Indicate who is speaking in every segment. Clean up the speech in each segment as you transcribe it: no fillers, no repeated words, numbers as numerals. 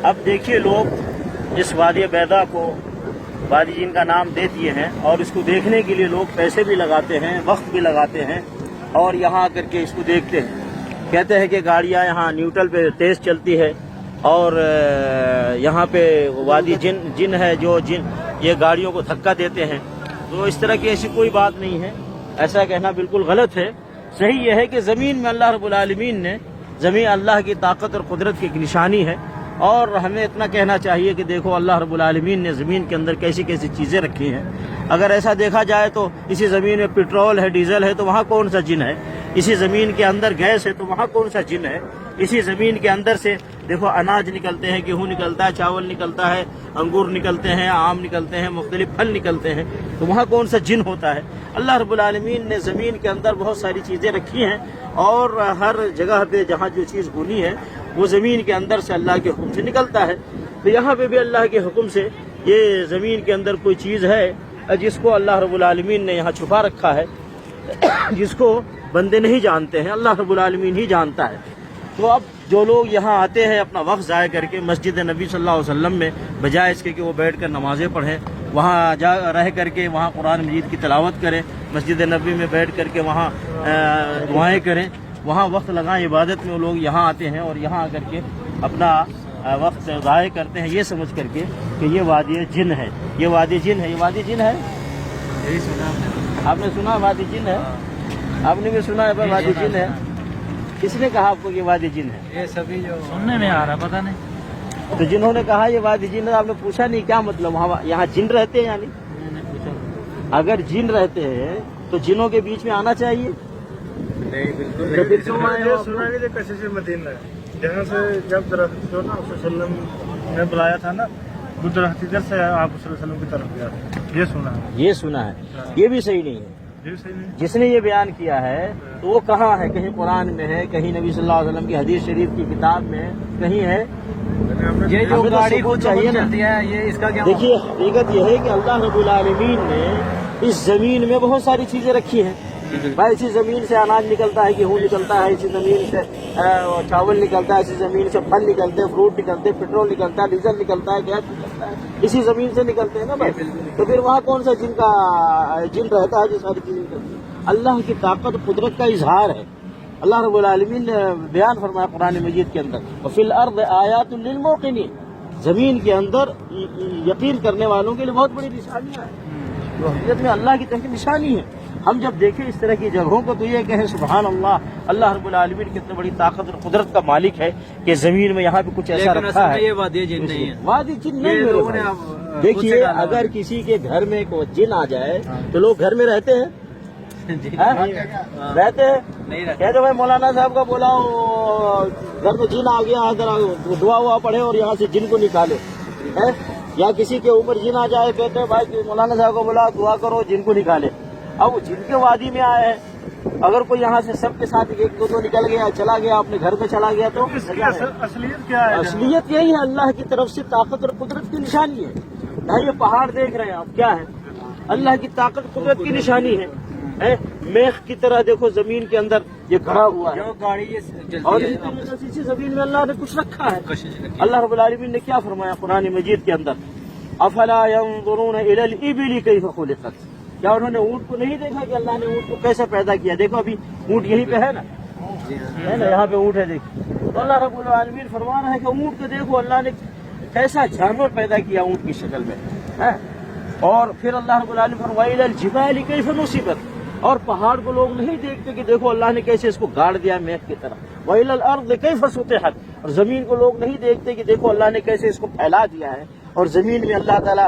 Speaker 1: اب دیکھیے لوگ اس وادی بیضا کو وادی جن کا نام دے دیے ہیں اور اس کو دیکھنے کے لیے لوگ پیسے بھی لگاتے ہیں، وقت بھی لگاتے ہیں اور یہاں آ کر کے اس کو دیکھتے ہیں۔ کہتے ہیں کہ گاڑیاں یہاں نیوٹرل پہ تیز چلتی ہے اور یہاں پہ وادی جن ہے جو جن یہ گاڑیوں کو دھکا دیتے ہیں، تو اس طرح کی ایسی کوئی بات نہیں ہے، ایسا کہنا بالکل غلط ہے۔ صحیح یہ ہے کہ زمین میں اللہ رب العالمین نے، زمین اللہ کی طاقت اور قدرت کی ایک نشانی ہے، اور ہمیں اتنا کہنا چاہیے کہ دیکھو اللہ رب العالمین نے زمین کے اندر کیسی کیسی چیزیں رکھی ہیں۔ اگر ایسا دیکھا جائے تو اسی زمین میں پٹرول ہے، ڈیزل ہے، تو وہاں کون سا جن ہے؟ اسی زمین کے اندر گیس ہے تو وہاں کون سا جن ہے؟ اسی زمین کے اندر سے دیکھو اناج نکلتے ہیں، گیہوں نکلتا ہے، چاول نکلتا ہے، انگور نکلتے ہیں، آم نکلتے ہیں، مختلف پھل نکلتے ہیں، تو وہاں کون سا جن ہوتا ہے؟ اللہ رب العالمین نے زمین کے اندر بہت ساری چیزیں رکھی ہیں، اور ہر جگہ پہ جہاں جو چیز بنی ہے وہ زمین کے اندر سے اللہ کے حکم سے نکلتا ہے۔ تو یہاں پہ بھی اللہ کے حکم سے یہ زمین کے اندر کوئی چیز ہے جس کو اللہ رب العالمین نے یہاں چھپا رکھا ہے، جس کو بندے نہیں جانتے ہیں، اللہ رب العالمین ہی جانتا ہے۔ تو اب جو لوگ یہاں آتے ہیں اپنا وقت ضائع کر کے مسجد نبی صلی اللہ علیہ وسلم میں، بجائے اس کے کہ وہ بیٹھ کر نمازیں پڑھیں، وہاں جا رہ کر کے وہاں قرآن مجید کی تلاوت کریں، مسجد نبی میں بیٹھ کر کے وہاں دعائیں کریں، وہاں وقت لگائیں عبادت میں، وہ لوگ یہاں آتے ہیں اور یہاں آ کر کے اپنا وقت ضائع کرتے ہیں یہ سمجھ کر کے کہ یہ وادی جن ہے، یہ وادی جن ہے، یہ وادی جن ہے۔
Speaker 2: یہی سنا
Speaker 1: آپ نے سنا وادی جن ہے؟ آپ نے بھی سنا ہے وادی جن ہے؟ کس نے کہا آپ کو کہ وادی جن ہے؟
Speaker 2: یہ سبھی جو سننے میں آ رہا پتہ نہیں،
Speaker 1: تو جنہوں نے کہا یہ وادی جن ہے، آپ نے پوچھا نہیں کیا مطلب وہاں یہاں جن رہتے ہیں؟ یعنی
Speaker 2: میں نے پوچھا
Speaker 1: اگر جن رہتے ہیں تو جنوں کے بیچ میں آنا چاہیے۔
Speaker 2: نہیں، بالکل
Speaker 1: تو پھر کیوں آئے ہو آپ؟
Speaker 3: سنا نہیں تھا کشش مدینہ جہاں سے جب درخت جو نا صلی اللہ علیہ وسلم نے بلایا تھا نا، وہ درخت ادھر سے آپ صلی اللہ علیہ وسلم کی طرف گیا تھا، یہ سنا ہے۔
Speaker 1: یہ سنا ہے، یہ بھی صحیح نہیں ہے۔
Speaker 3: یہ صحیح نہیں
Speaker 1: جس نے یہ بیان کیا ہے تو وہ کہاں ہے؟ کہیں قرآن میں ہے، کہیں نبی صلی اللہ علیہ وسلم کی حدیث شریف کی کتاب میں ہے، کہیں ہے؟
Speaker 2: یہ جو
Speaker 1: ہمیں تو
Speaker 2: گاڑی
Speaker 1: ثبوت
Speaker 2: کو
Speaker 1: چاہیے نا۔
Speaker 2: چلتی ہے یہ اس کا کیا؟
Speaker 1: دیکھیے حقیقت یہ ہے کہ اللہ رب العالمین نے اس زمین میں بہت ساری چیزیں رکھی ہیں۔ بھائی اسی زمین سے اناج نکلتا ہے، گیہوں نکلتا ہے، اسی زمین سے چاول نکلتا ہے، اسی زمین سے پھل نکلتے ہیں، فروٹ نکلتے ہیں، پیٹرول نکلتا ہے، ڈیزل نکلتا ہے، گیس نکلتا ہے، اسی زمین سے نکلتے ہیں نا بھائی۔ تو پھر وہاں کون سا جن رہتا ہے جو ساری چیزیں نکلتی ہیں؟ اللہ کی طاقت قدرت کا اظہار ہے۔ اللہ رب العالمین نے بیان فرمایا قرآن مجید کے اندر، وفی الارض آیات للموقنین، زمین کے اندر یقین کرنے والوں کے لیے بہت بڑی نشانیاں ہیں، جو حقیقت میں اللہ کی طرف کی نشانی ہے۔ ہم جب دیکھیں اس طرح کی جگہوں کو تو یہ کہیں سبحان اللہ، اللہ رب العالمین کتنے بڑی طاقت اور قدرت کا مالک ہے کہ زمین میں یہاں پہ کچھ ایسا رکھا ہے۔
Speaker 2: یہ وادی جن نہیں ہے،
Speaker 1: وادی جن نہیں میرے بھائی۔ دیکھیے اگر کسی کے گھر میں کوئی جن آ جائے تو لوگ گھر میں رہتے ہیں؟ رہتے ہیں؟ کہتے بھائی مولانا صاحب کا بولا گھر میں جن آ گیا، دعا ہوا پڑھے اور یہاں سے جن کو نکالے، یا کسی کے اوپر جن آ جائے کہتے ہیں بھائی مولانا صاحب کو بولا دعا کرو جن کو نکالے۔ اب وہ جن کے وادی میں آئے ہیں، اگر کوئی یہاں سے سب کے ساتھ ایک دو نکل گیا، چلا گیا اپنے گھر میں چلا گیا تو
Speaker 3: اس کی اصلیت کیا ہے؟
Speaker 1: اصلیت یہی ہے، اللہ کی طرف سے طاقت اور قدرت کی نشانی ہے۔ بھائی یہ پہاڑ دیکھ رہے ہیں آپ، کیا ہے؟ اللہ کی طاقت قدرت کی نشانی ہے۔ میخ کی طرح دیکھو زمین کے اندر یہ گھڑا ہوا ہے،
Speaker 2: جو گاڑی
Speaker 1: اور اسی طریقے سے اسی زمین میں اللہ نے کچھ رکھا ہے۔ اللہ رب العالمین نے کیا فرمایا قرآن مجید کے اندر، افلا ينظرون الى الابل کیف خلقت، کیا انہوں نے اونٹ کو نہیں دیکھا کہ اللہ نے اونٹ کو کیسے پیدا کیا؟ دیکھو ابھی اونٹ یہیں پہ ہے نا، ہے نا، یہاں پہ اونٹ ہے دیکھو۔ تو اللہ رب العالمین فرما رہا ہے کہ اونٹ کو دیکھو اللہ نے کیسا جانور پیدا کیا اونٹ کی شکل میں۔ اور پھر اللہ رب العالمین فرمایا الى الجبال کیف نصبت، اور پہاڑ کو لوگ نہیں دیکھتے کہ دیکھو اللہ نے کیسے اس کو گاڑ دیا میخ کی طرح۔ وَإِلَى الْأَرْضِ كَيْفَ سُطِحَتْ، اور زمین کو لوگ نہیں دیکھتے کہ دیکھو اللہ نے کیسے اس کو پھیلا دیا ہے۔ اور زمین میں اللہ تعالیٰ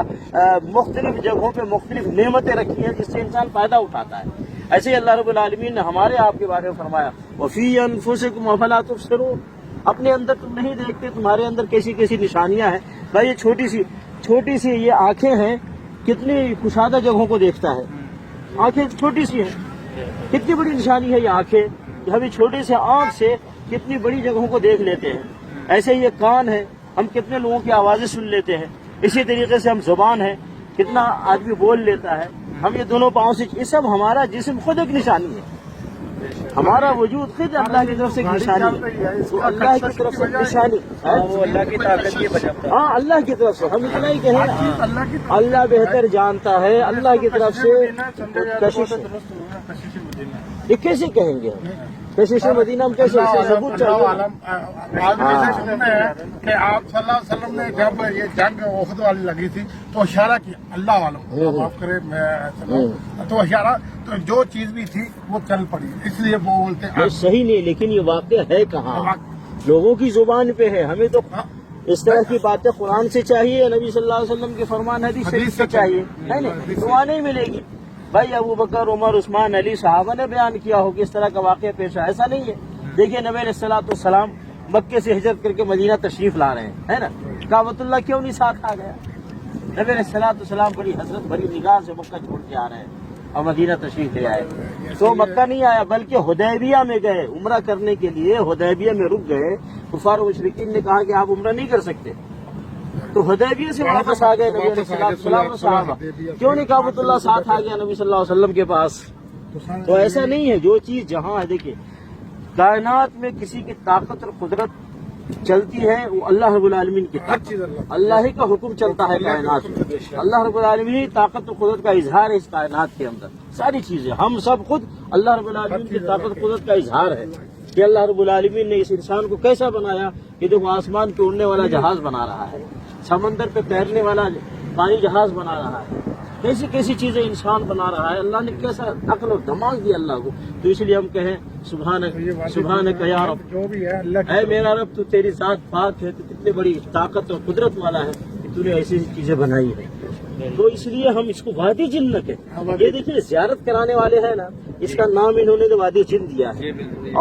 Speaker 1: مختلف جگہوں پہ مختلف نعمتیں رکھی ہیں جس سے انسان فائدہ اٹھاتا ہے۔ ایسے ہی اللہ رب العالمین نے ہمارے آپ کے بارے میں فرمایا وَفِي أَنفُسِكُمْ أَفَلَا تُبْصِرُونَ، اپنے اندر تم نہیں دیکھتے تمہارے اندر کیسی کیسی نشانیاں ہیں۔ بھائی یہ چھوٹی سی یہ آنکھیں ہیں، کتنی کشادہ جگہوں کو دیکھتا ہے۔ آنکھیں چھوٹی سی ہیں، کتنی بڑی نشانی ہے یہ آنکھیں کہ ہم چھوٹے سے آنکھ سے کتنی بڑی جگہوں کو دیکھ لیتے ہیں۔ ایسے یہ کان ہے، ہم کتنے لوگوں کی آوازیں سن لیتے ہیں۔ اسی طریقے سے ہم زبان ہے، کتنا آدمی بول لیتا ہے۔ ہم یہ دونوں پاؤں سے، یہ سب ہمارا جسم خود ایک نشانی ہے۔ ہمارا وجود خود اللہ کی طرف سے ایک نشانی ہے، وہ اللہ کی طرف سے نشانی ہے،
Speaker 2: وہ اللہ کی طاقت کی وجہ سے
Speaker 1: ہاں اللہ کی طرف سے، ہم اتنا ہی کہیں اللہ بہتر جانتا ہے، اللہ کی طرف سے کشش ہے۔ یہ کیسے کہیں گے ہم کشش مدینہ، ہم کیسے اسے ثبوت چاہیے؟
Speaker 4: کہ آپ صلی اللہ علیہ وسلم نے جب یہ جنگ احد والی لگی تھی تو اشارہ کیا اللہ والوں معاف کرے میں تو اشارہ تو جو چیز بھی تھی وہ چل پڑی، اس لیے وہ بولتے
Speaker 1: یہ صحیح نہیں، لیکن یہ واقعہ ہے کہاں؟ لوگوں کی زبان پہ ہے، ہمیں تو اس طرح کی باتیں قرآن سے چاہیے، نبی صلی اللہ علیہ وسلم کے فرمان حدیث شریف سے چاہیے، ہے نا؟ تو وہاں نہیں ملے گی۔ بھائی ابو بکر، عمر، عثمان، علی صحابہ نے بیان کیا ہو کہ اس طرح کا واقعہ پیش آیا، ایسا نہیں ہے۔ دیکھیے نبی علیہ الصلوۃ والسلام مکے سے ہجرت کر کے مدینہ تشریف لا رہے ہیں، ہے نا؟ کعبۃ اللہ کیوں نہیں ساتھ آ گیا؟ نبی علیہ الصلوۃ والسلام بڑی حسرت بڑی نگاہ سے مکہ چھوڑ کے آ رہے ہیں اور مدینہ تشریف لے آئے، تو مکہ نہیں آیا بلکہ حدیبیہ میں گئے عمرہ کرنے کے لیے، حدیبیہ میں رک گئے۔ کفار و مشرکین نے کہا کہ آپ عمرہ نہیں کر سکتے، تو حدیبیہ سے واپس آ گئے نبی علیہ الصلوۃ والسلام اور صحابہ، کیوں نہیں کعبۃ اللہ ساتھ آ گیا نبی صلی اللہ علیہ وسلم کے پاس؟ تو ایسا نہیں ہے، جو چیز جہاں ہے، دیکھیے کائنات میں کسی کی طاقت اور قدرت چلتی ہے وہ اللہ رب العالمین کی طاقت، اللہ ہی کا حکم چلتا ہے کائنات میں، اللہ رب العالمین طاقت و قدرت کا اظہار ہے اس کائنات کے اندر، ساری چیزیں ہم سب خود اللہ رب العالمین کی طاقت قدرت کا اظہار ہے کہ اللہ رب العالمین نے اس انسان کو کیسا بنایا کہ دیکھو آسمان پہ اڑنے والا جہاز بنا رہا ہے، سمندر پہ تیرنے والا پانی جہاز بنا رہا ہے، کیسی کیسی چیزیں انسان بنا رہا ہے، اللہ نے کیسا عقل اور دماغ دیا اللہ کو۔ تو اس لیے ہم کہیں سبحانک یا رب،
Speaker 4: جو بھی ہے اللہ
Speaker 1: اے میرا رب تو تیری ذات پاک ہے، تو کتنی بڑی طاقت اور قدرت والا ہے کہ تو نے ایسی چیزیں بنائی ہے۔ تو اس لیے ہم اس کو وادی جن نہ کہتے ہیں۔ یہ دیکھیے زیارت کرانے والے ہیں نا، اس کا نام انہوں نے وادی جن دیا ہے،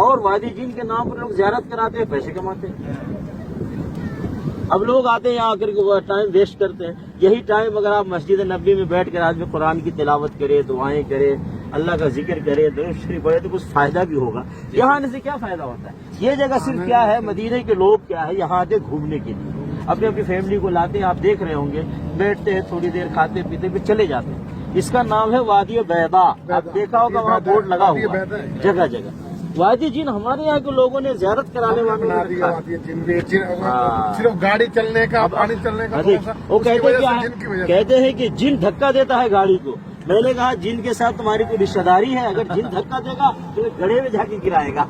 Speaker 1: اور وادی جن کے نام پر لوگ زیارت کراتے ہیں، پیسے کماتے ہیں۔ اب لوگ آتے ہیں یہاں آ کر کے وہ ٹائم ویسٹ کرتے ہیں، یہی ٹائم اگر آپ مسجد نبی میں بیٹھ کر آدمی قرآن کی تلاوت کرے، دعائیں کرے، اللہ کا ذکر کرے، درود شریف پڑھے تو کچھ فائدہ بھی ہوگا۔ یہاں آنے سے کیا فائدہ ہوتا ہے؟ یہ جگہ صرف کیا ہے، مدینے کے لوگ کیا ہے یہاں آتے گھومنے کے لیے، اپنی اپنی فیملی کو لاتے ہیں، آپ دیکھ رہے ہوں گے، بیٹھتے ہیں تھوڑی دیر، کھاتے پیتے پھر چلے جاتے ہیں۔ اس کا نام ہے وادی بیضاء، آپ دیکھا ہوگا وہاں بورڈ لگا ہوا ہے جگہ جگہ۔ وادی جن ہمارے یہاں کے لوگوں نے زیارت کرانے والوں نے رکھا ہے۔
Speaker 4: صرف گاڑی چلنے کا، پانی چلنے کا،
Speaker 1: وہ کہتے ہیں کہ جن دھکا دیتا ہے گاڑی کو۔ میں نے کہا جن کے ساتھ تمہاری کوئی رشتہ داری ہے، اگر جن دھکا دے گا تو گڑھے میں جا کے گرائے گا،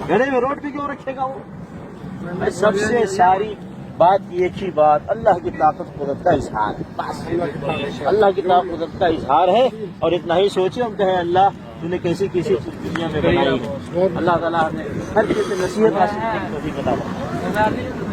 Speaker 1: گڑھے میں روڈ پہ کیوں رکھے گا وہ؟ سب سے ساری بات ایک ہی بات، اللہ کی طاقت قدرت کا اظہار ہے، بس اللہ کی طاقت قدرت کا اظہار ہے۔ اور اتنا ہی سوچے ہم کہیں اللہ تو نے کیسی کیسی چیز دنیا میں بنائی ہے، اللہ تعالیٰ نے ہر چیز سے نصیحت حاصل کرنے کی توفیق عطا فرمائے۔